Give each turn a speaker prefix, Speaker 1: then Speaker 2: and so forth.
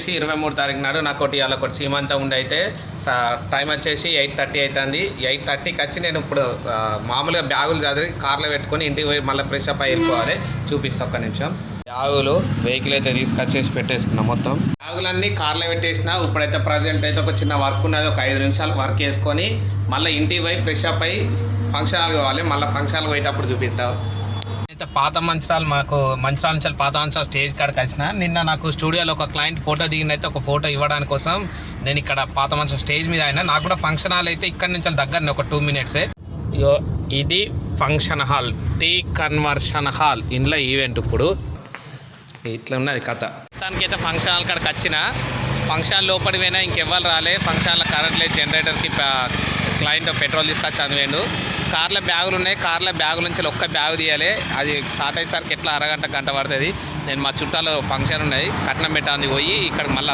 Speaker 1: వచ్చేసి 23 తారీఖు నాడు నాకు ఒకటి అలా ఒకటి సీమంతా ఉండి అయితే టైం వచ్చేసి 8:30 అవుతుంది. 8:30కి వచ్చి నేను ఇప్పుడు మామూలుగా బ్యాగులు చదివి కార్లో పెట్టుకొని ఇంటికి పోయి మళ్ళీ ఫ్రెష్ అప్ అయి వెళ్ళిపోవాలి. చూపిస్తా ఒక్క నిమిషం. బ్యాగులు వెహికల్ అయితే తీసుకొచ్చేసి పెట్టేసుకున్నాం. మొత్తం బ్యాగులన్నీ కార్లో పెట్టేసిన. ఇప్పుడైతే ప్రజెంట్ అయితే ఒక చిన్న వర్క్ ఉన్నది, ఒక 5 నిమిషాలు వర్క్ చేసుకొని మళ్ళీ ఇంటికి పోయి ఫ్రెష్ అప్ అయ్యి ఫంక్షన్ హాల్ కావాలి. మళ్ళీ ఫంక్షన్ హాల్ పోయేటప్పుడు చూపిద్దాం. అయితే పాత మంచిరాలు మంచిరాల నుంచి పాత మంచిరాలు స్టేజ్ కాడికి వచ్చిన. నిన్న నాకు స్టూడియోలో ఒక క్లయింట్ ఫోటో దిగినైతే ఒక ఫోటో ఇవ్వడానికి కోసం నేను ఇక్కడ పాత మంచిరాల స్టేజ్ మీద అయినా. నాకు కూడా ఫంక్షన్ హాల్ అయితే ఇక్కడ నుంచి దగ్గరనే ఒక 2 మినిట్సే. ఇది ఫంక్షన్ హాల్, టీ కన్వర్షన్ హాల్. ఇంట్లో ఈవెంట్ ఇప్పుడు ఇట్లా ఉన్నది కథ. దానికైతే ఫంక్షన్ హాల్ కాడికి వచ్చిన. ఫంక్షన్ హాల్ లోపలికి పోయినా ఇంకెవ్వరు రాలే. ఫంక్షన్ హాల్లో కరెంట్ లేదు, జనరేటర్కి క్లయింట్ పెట్రోల్ తీసుకొచ్చి చదివేండు. కార్లో బ్యాగులు ఉన్నాయి, కార్లో బ్యాగుల నుంచి ఒక్క బ్యాగ్ తీయాలి. అది స్టార్ట్ అయ్యేసరికి ఎట్లా అరగంట గంట పడుతుంది. నేను మా చుట్టాలు ఫంక్షన్ ఉన్నది, కట్నం పెట్టాలని పోయి ఇక్కడికి మళ్ళీ